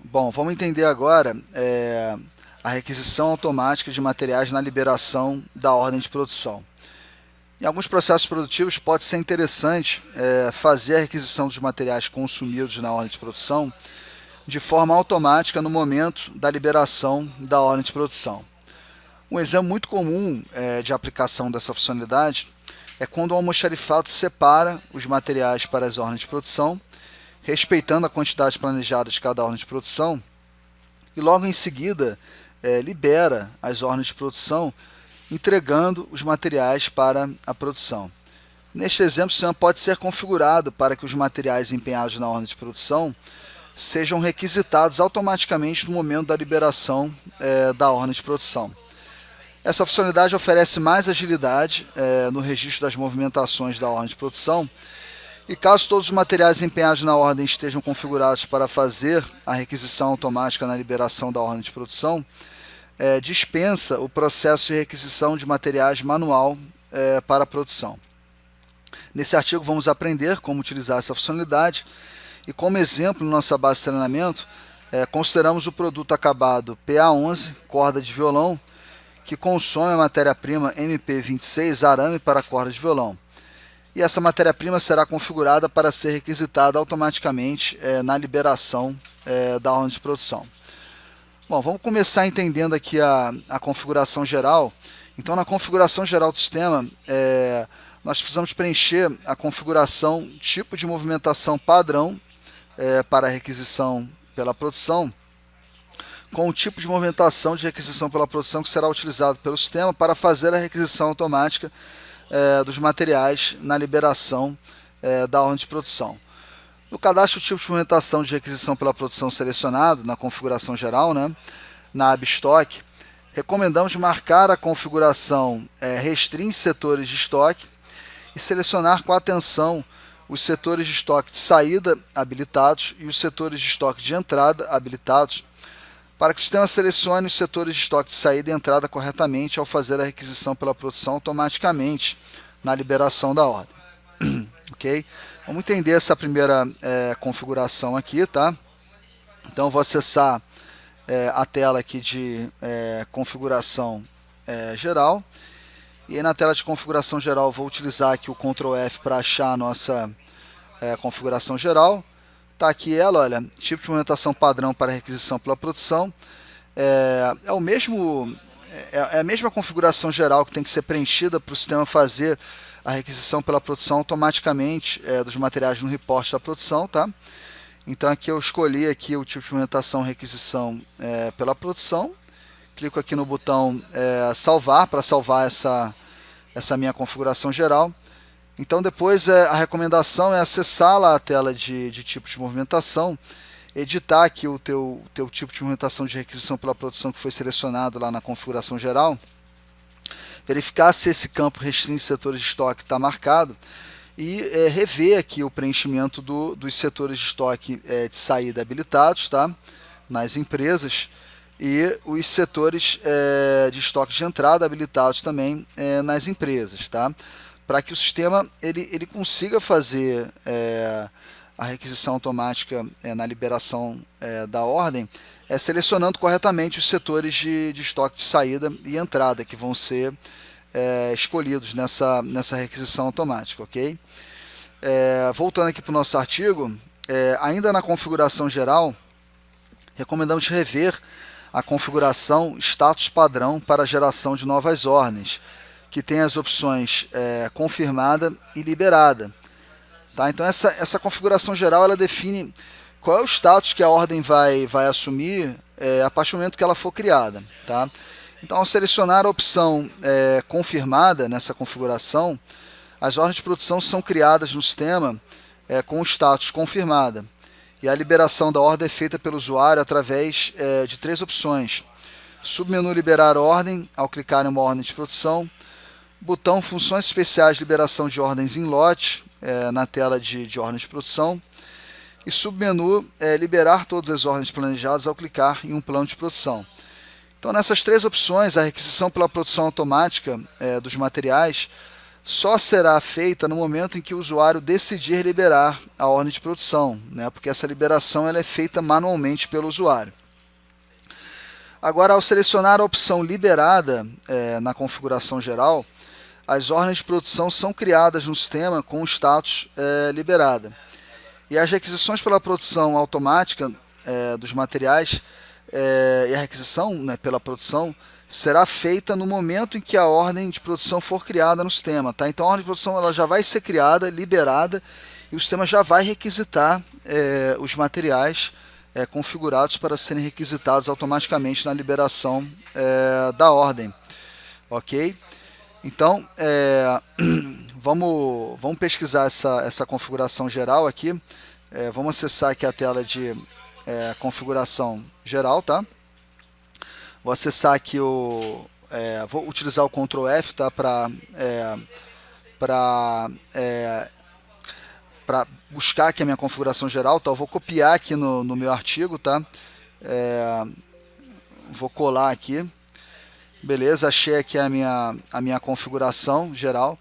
Bom, vamos entender agora a requisição automática de materiais na liberação da ordem de produção. Em alguns processos produtivos pode ser interessante fazer a requisição dos materiais consumidos na ordem de produção de forma automática no momento da liberação da ordem de produção. Um exemplo muito comum de aplicação dessa funcionalidade é quando o almoxarifado separa os materiais para as ordens de produção, respeitando a quantidade planejada de cada ordem de produção, e logo em seguida libera as ordens de produção, entregando os materiais para a produção. Neste exemplo, o sistema pode ser configurado para que os materiais empenhados na ordem de produção sejam requisitados automaticamente no momento da liberação da ordem de produção. Essa funcionalidade oferece mais agilidade no registro das movimentações da ordem de produção, e caso todos os materiais empenhados na ordem estejam configurados para fazer a requisição automática na liberação da ordem de produção, dispensa o processo de requisição de materiais manual para a produção. Nesse artigo vamos aprender como utilizar essa funcionalidade, e como exemplo na nossa base de treinamento, consideramos o produto acabado PA11, corda de violão, que consome a matéria-prima MP26, arame para corda de violão. E essa matéria-prima será configurada para ser requisitada automaticamente na liberação da ordem de produção. Bom, vamos começar entendendo aqui a configuração geral. Então, na configuração geral do sistema, nós precisamos preencher a configuração tipo de movimentação padrão para a requisição pela produção, com o tipo de movimentação de requisição pela produção que será utilizado pelo sistema para fazer a requisição automática dos materiais na liberação da ordem de produção. No cadastro tipo de movimentação de requisição pela produção selecionado, na configuração geral, na aba estoque, recomendamos marcar a configuração restringe setores de estoque e selecionar com atenção os setores de estoque de saída habilitados e os setores de estoque de entrada habilitados, para que o sistema selecione os setores de estoque de saída e entrada corretamente ao fazer a requisição pela produção automaticamente na liberação da ordem. Ok? Vamos entender essa primeira configuração aqui, tá? Então eu vou acessar a tela aqui de configuração geral, e aí na tela de configuração geral eu vou utilizar aqui o Ctrl F para achar a nossa configuração geral. Está aqui ela, olha, tipo de movimentação padrão para requisição pela produção. É a mesma configuração geral que tem que ser preenchida para o sistema fazer a requisição pela produção automaticamente dos materiais no reporte da produção, tá? Então aqui eu escolhi aqui o tipo de movimentação requisição pela produção. Clico aqui no botão salvar para salvar essa minha configuração geral. Então depois a recomendação é acessar lá a tela de tipo de movimentação, editar aqui o teu tipo de movimentação de requisição pela produção que foi selecionado lá na configuração geral, verificar se esse campo restringe setores de estoque está marcado e rever aqui o preenchimento dos setores de estoque de saída habilitados, tá? Nas empresas, e os setores de estoque de entrada habilitados também nas empresas, tá? Para que o sistema ele consiga fazer a requisição automática na liberação da ordem, selecionando corretamente os setores de estoque de saída e entrada que vão ser escolhidos nessa requisição automática, ok? Voltando aqui para o nosso artigo, ainda na configuração geral, recomendamos rever a configuração status padrão para a geração de novas ordens, que tem as opções confirmada e liberada. Tá? Então essa configuração geral ela define qual é o status que a ordem vai assumir a partir do momento que ela for criada. Tá? Então ao selecionar a opção confirmada nessa configuração, as ordens de produção são criadas no sistema com o status confirmada. E a liberação da ordem é feita pelo usuário através de 3 opções. Submenu liberar ordem, ao clicar em uma ordem de produção. Botão funções especiais de liberação de ordens em lote, na tela de ordens de produção. E submenu liberar todas as ordens planejadas ao clicar em um plano de produção. Então nessas 3 opções, a requisição pela produção automática dos materiais só será feita no momento em que o usuário decidir liberar a ordem de produção, né? Porque essa liberação ela é feita manualmente pelo usuário. Agora, ao selecionar a opção liberada na configuração geral, as ordens de produção são criadas no sistema com o status liberada. E as requisições pela produção automática dos materiais e a requisição, né, pela produção será feita no momento em que a ordem de produção for criada no sistema. Tá? Então a ordem de produção ela já vai ser criada, liberada, e o sistema já vai requisitar os materiais configurados para serem requisitados automaticamente na liberação da ordem. Ok? Então, vamos pesquisar essa configuração geral aqui. Vamos acessar aqui a tela de configuração geral, tá? Vou acessar aqui vou utilizar o Ctrl F, tá? Para buscar aqui a minha configuração geral, tá? Eu vou copiar aqui no meu artigo, tá? Vou colar aqui. Beleza, achei aqui a minha configuração geral.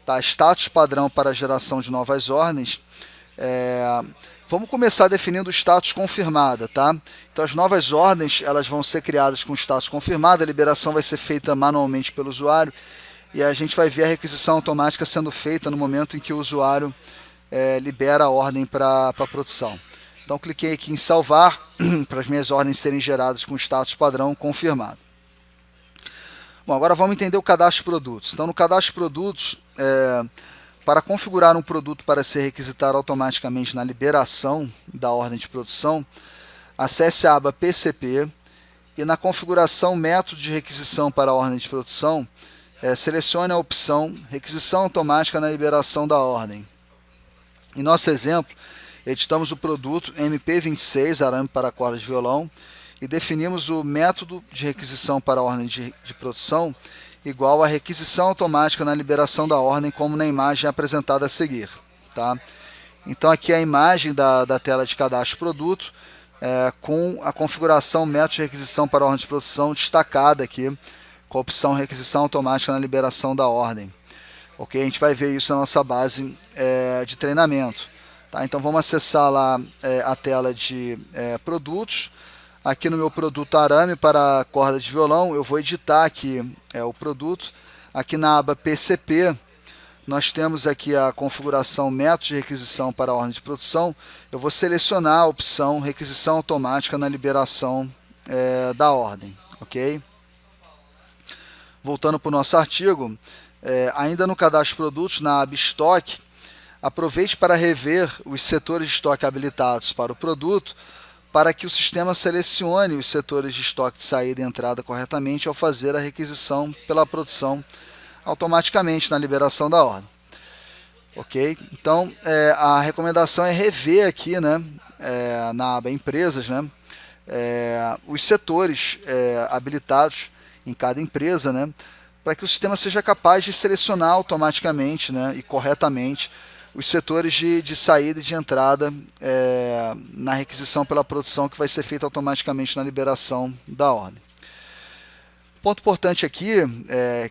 Tá? Status padrão para geração de novas ordens. Vamos começar definindo o status confirmada, tá? Então as novas ordens elas vão ser criadas com status confirmado, a liberação vai ser feita manualmente pelo usuário e a gente vai ver a requisição automática sendo feita no momento em que o usuário libera a ordem para a produção. Então cliquei aqui em salvar para as minhas ordens serem geradas com status padrão confirmado. Bom, agora vamos entender o cadastro de produtos. Então no cadastro de produtos, para configurar um produto para ser requisitado automaticamente na liberação da ordem de produção, acesse a aba PCP e na configuração método de requisição para a ordem de produção, selecione a opção requisição automática na liberação da ordem. Em nosso exemplo, editamos o produto MP26, arame para cordas de violão, e definimos o método de requisição para a ordem de produção igual a requisição automática na liberação da ordem, como na imagem apresentada a seguir. Tá? Então aqui é a imagem da tela de cadastro de produto, com a configuração método de requisição para a ordem de produção destacada aqui, com a opção requisição automática na liberação da ordem. Ok? A gente vai ver isso na nossa base de treinamento. Tá? Então vamos acessar lá a tela de produtos. Aqui no meu produto arame para corda de violão, eu vou editar aqui o produto. Aqui na aba PCP, nós temos aqui a configuração método de requisição para a ordem de produção. Eu vou selecionar a opção requisição automática na liberação da ordem. Ok? Voltando para o nosso artigo, ainda no cadastro de produtos, na aba estoque, aproveite para rever os setores de estoque habilitados para o produto, para que o sistema selecione os setores de estoque de saída e entrada corretamente ao fazer a requisição pela produção automaticamente na liberação da ordem. Ok? Então, a recomendação é rever aqui, né, na aba empresas, né, os setores habilitados em cada empresa, né, para que o sistema seja capaz de selecionar automaticamente, né, e corretamente os setores de saída e de entrada na requisição pela produção que vai ser feita automaticamente na liberação da ordem. Ponto importante aqui,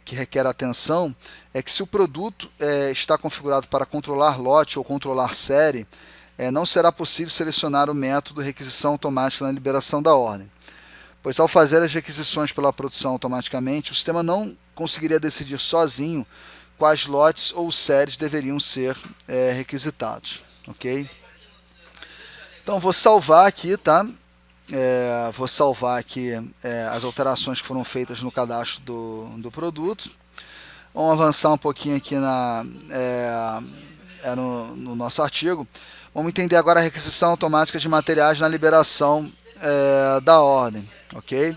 que requer atenção, é que se o produto está configurado para controlar lote ou controlar série, não será possível selecionar o método requisição automática na liberação da ordem, pois ao fazer as requisições pela produção automaticamente, o sistema não conseguiria decidir sozinho quais lotes ou séries deveriam ser requisitados. Ok? Então vou salvar aqui, tá? Vou salvar aqui as alterações que foram feitas no cadastro do produto. Vamos avançar um pouquinho aqui no nosso artigo. Vamos entender agora a requisição automática de materiais na liberação da ordem. Ok?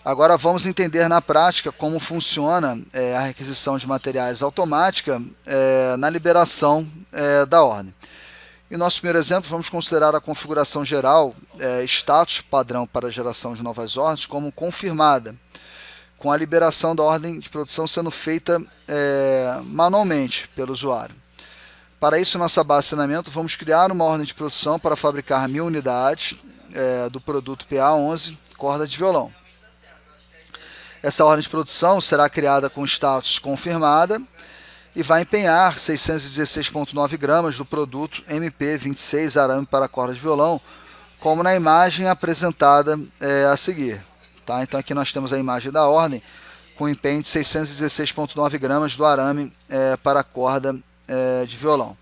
Agora vamos entender na prática como funciona a requisição de materiais automática na liberação da ordem. Em nosso primeiro exemplo, vamos considerar a configuração geral, status padrão para a geração de novas ordens, como confirmada, com a liberação da ordem de produção sendo feita manualmente pelo usuário. Para isso, nossa base de treinamento, vamos criar uma ordem de produção para fabricar 1000 unidades do produto PA11, corda de violão. Essa ordem de produção será criada com status confirmada e vai empenhar 616,9 gramas do produto MP26 arame para corda de violão, como na imagem apresentada a seguir. Tá? Então aqui nós temos a imagem da ordem com empenho de 616,9 gramas do arame para corda de violão.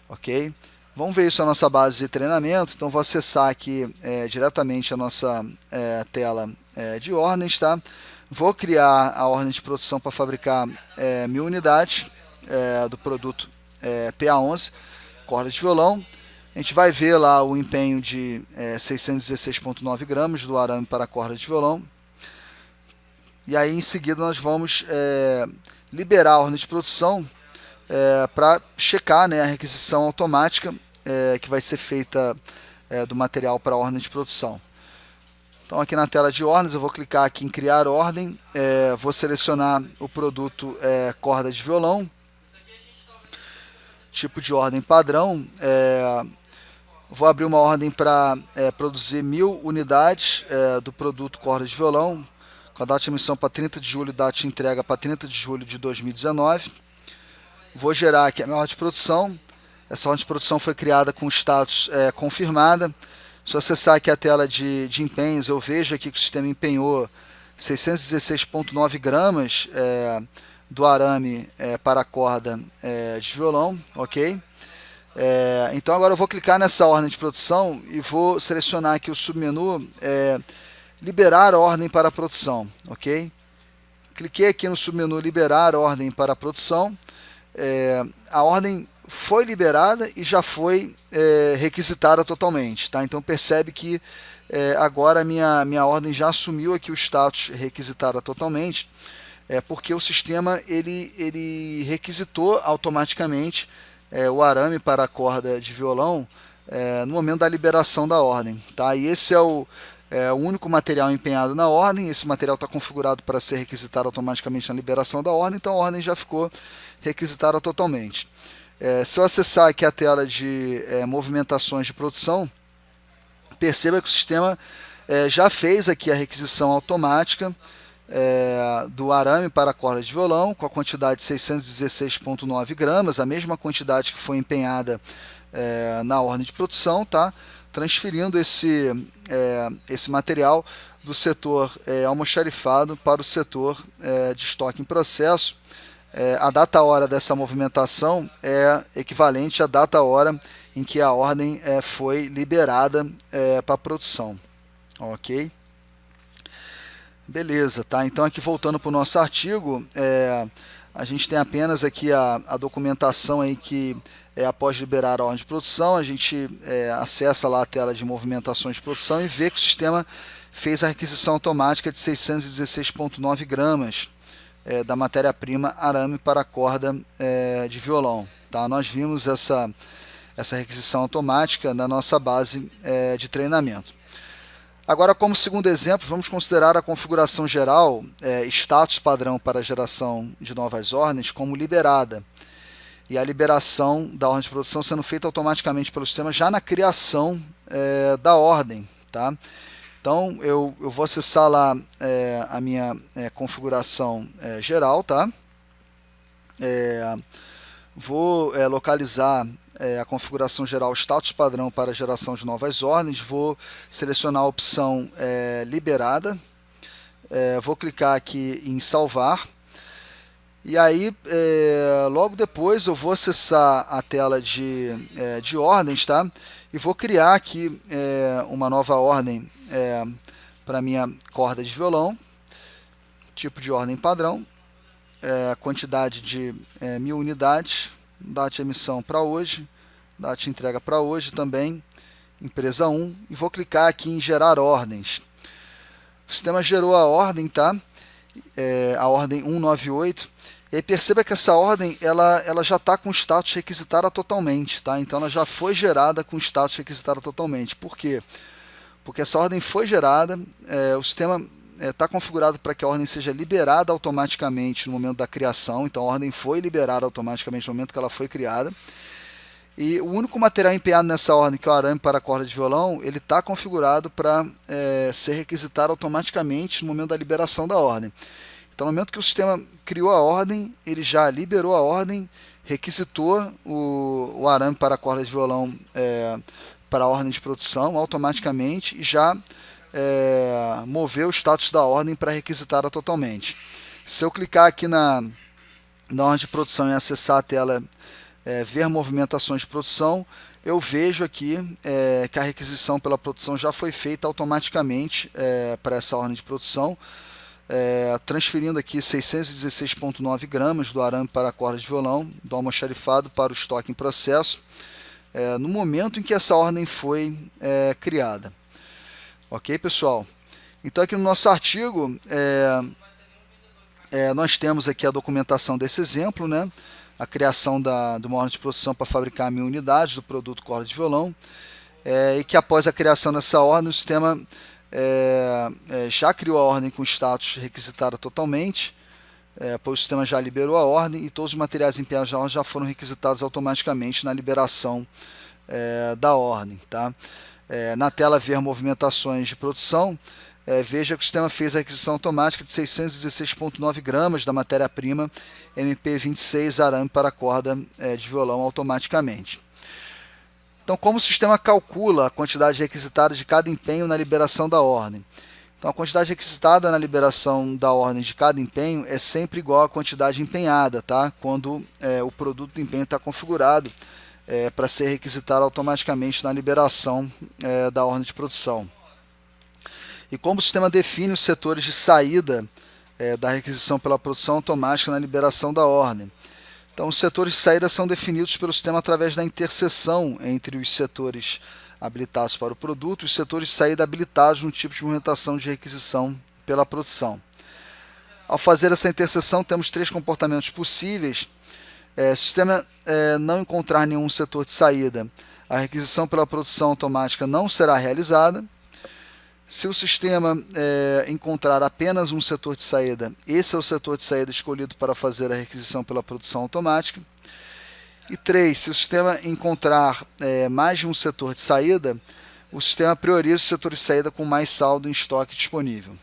Ok? Vamos ver isso na nossa base de treinamento. Então vou acessar aqui diretamente a nossa tela de ordens, tá? Vou criar a ordem de produção para fabricar 1000 unidades do produto PA11, corda de violão. A gente vai ver lá o empenho de 616,9 gramas do arame para a corda de violão. E aí em seguida nós vamos liberar a ordem de produção para checar, né, a requisição automática que vai ser feita do material para a ordem de produção. Então aqui na tela de ordens eu vou clicar aqui em criar ordem, vou selecionar o produto corda de violão, tipo de ordem padrão, vou abrir uma ordem para produzir 1000 unidades do produto corda de violão, com a data de emissão para 30 de julho e data de entrega para 30 de julho de 2019. Vou gerar aqui a minha ordem de produção. Essa ordem de produção foi criada com status confirmada. Se eu acessar aqui a tela de empenhos, eu vejo aqui que o sistema empenhou 616,9 gramas do arame para a corda de violão, ok? Então agora eu vou clicar nessa ordem de produção e vou selecionar aqui o submenu liberar ordem para a produção, ok? Cliquei aqui no submenu liberar ordem para a produção, a ordem foi liberada e já foi requisitada totalmente, tá? Então percebe que agora a minha ordem já assumiu aqui o status requisitada totalmente, porque o sistema ele requisitou automaticamente o arame para a corda de violão no momento da liberação da ordem, tá? E esse é o único material empenhado na ordem. Esse material está configurado para ser requisitado automaticamente na liberação da ordem, então a ordem já ficou requisitada totalmente. Se eu acessar aqui a tela de movimentações de produção, perceba que o sistema já fez aqui a requisição automática do arame para a corda de violão, com a quantidade de 616,9 gramas, a mesma quantidade que foi empenhada na ordem de produção, tá? Transferindo esse material do setor almoxarifado para o setor de estoque em processo. A data-hora dessa movimentação é equivalente à data-hora em que a ordem foi liberada para a produção. Ok? Beleza, tá? Então aqui voltando para o nosso artigo, a gente tem apenas aqui a documentação aí que após liberar a ordem de produção, a gente acessa lá a tela de movimentações de produção e vê que o sistema fez a requisição automática de 616,9 gramas da matéria-prima arame para a corda de violão. Tá? Nós vimos essa requisição automática na nossa base de treinamento. Agora, como segundo exemplo, vamos considerar a configuração geral, status padrão para a geração de novas ordens, como liberada. E a liberação da ordem de produção sendo feita automaticamente pelo sistema já na criação da ordem. Tá? Então, eu vou acessar lá a minha configuração geral. Tá? Vou localizar a configuração geral status padrão para a geração de novas ordens. Vou selecionar a opção liberada. Vou clicar aqui em salvar. E aí, logo depois eu vou acessar a tela de ordens, tá? E vou criar aqui uma nova ordem para minha corda de violão, tipo de ordem padrão, quantidade de 1000 unidades, data de emissão para hoje, data de entrega para hoje também, empresa 1, e vou clicar aqui em gerar ordens. O sistema gerou a ordem, tá? A ordem 198. E aí perceba que essa ordem ela já está com status requisitada totalmente, tá? Então ela já foi gerada com status requisitada totalmente. Por quê? Porque essa ordem foi gerada, o sistema está configurado para que a ordem seja liberada automaticamente no momento da criação. Então a ordem foi liberada automaticamente no momento que ela foi criada. E o único material empenhado nessa ordem, que é o arame para a corda de violão, ele está configurado para ser requisitado automaticamente no momento da liberação da ordem. Então, no momento que o sistema criou a ordem, ele já liberou a ordem, requisitou o arame para a corda de violão para a ordem de produção automaticamente e já moveu o status da ordem para requisitada totalmente. Se eu clicar aqui na ordem de produção e acessar a tela ver movimentações de produção, eu vejo aqui que a requisição pela produção já foi feita automaticamente para essa ordem de produção, transferindo aqui 616,9 gramas do arame para a corda de violão, do almoxarifado para o estoque em processo, no momento em que essa ordem foi criada. Ok, pessoal? Então aqui no nosso artigo, nós temos aqui a documentação desse exemplo, né? A criação de uma ordem de produção para fabricar 1000 unidades do produto corda de violão, e que após a criação dessa ordem, o sistema já criou a ordem com status requisitada totalmente, pois o sistema já liberou a ordem e todos os materiais empenhados na ordem já foram requisitados automaticamente na liberação da ordem. Tá? Na tela ver movimentações de produção, veja que o sistema fez a requisição automática de 616,9 gramas da matéria-prima MP26 arame para a corda de violão automaticamente. Então, como o sistema calcula a quantidade requisitada de cada empenho na liberação da ordem? Então, a quantidade requisitada na liberação da ordem de cada empenho é sempre igual à quantidade empenhada, tá? Quando o produto do empenho está configurado para ser requisitado automaticamente na liberação da ordem de produção. E como o sistema define os setores de saída da requisição pela produção automática na liberação da ordem? Então, os setores de saída são definidos pelo sistema através da interseção entre os setores habilitados para o produto e os setores de saída habilitados no tipo de movimentação de requisição pela produção. Ao fazer essa interseção, temos 3 comportamentos possíveis. Se o sistema não encontrar nenhum setor de saída, a requisição pela produção automática não será realizada. Se o sistema encontrar apenas um setor de saída, esse é o setor de saída escolhido para fazer a requisição pela produção automática. E 3, se o sistema encontrar mais de um setor de saída, o sistema prioriza o setor de saída com mais saldo em estoque disponível.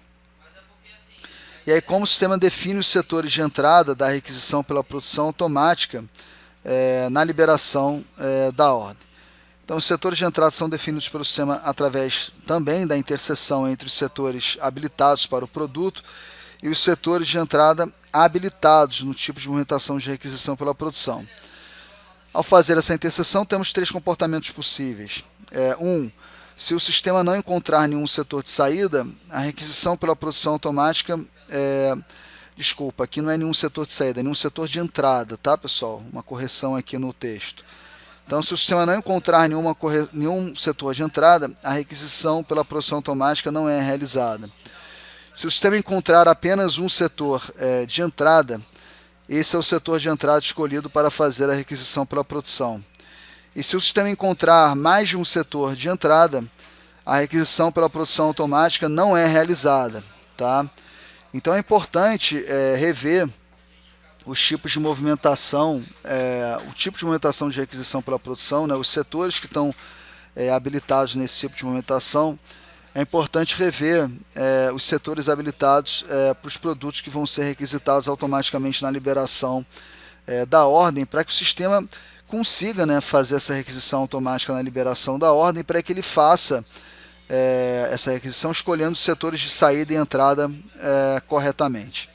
E aí, como o sistema define os setores de entrada da requisição pela produção automática na liberação da ordem? Então, os setores de entrada são definidos pelo sistema através também da interseção entre os setores habilitados para o produto e os setores de entrada habilitados no tipo de movimentação de requisição pela produção. Ao fazer essa interseção, temos 3 comportamentos possíveis. 1. Se o sistema não encontrar nenhum setor de saída, a requisição pela produção automática... Desculpa, aqui não é nenhum setor de saída, é nenhum setor de entrada, tá, pessoal? Uma correção aqui no texto. Então, se o sistema não encontrar nenhum setor de entrada, a requisição pela produção automática não é realizada. Se o sistema encontrar apenas um setor de entrada, esse é o setor de entrada escolhido para fazer a requisição pela produção. E se o sistema encontrar mais de um setor de entrada, a requisição pela produção automática não é realizada. Tá? Então, é importante rever os tipos de movimentação, o tipo de movimentação de requisição pela produção, né, os setores que estão habilitados nesse tipo de movimentação. É importante rever os setores habilitados para os produtos que vão ser requisitados automaticamente na liberação da ordem, para que o sistema consiga, né, fazer essa requisição automática na liberação da ordem, para que ele faça essa requisição escolhendo os setores de saída e entrada corretamente.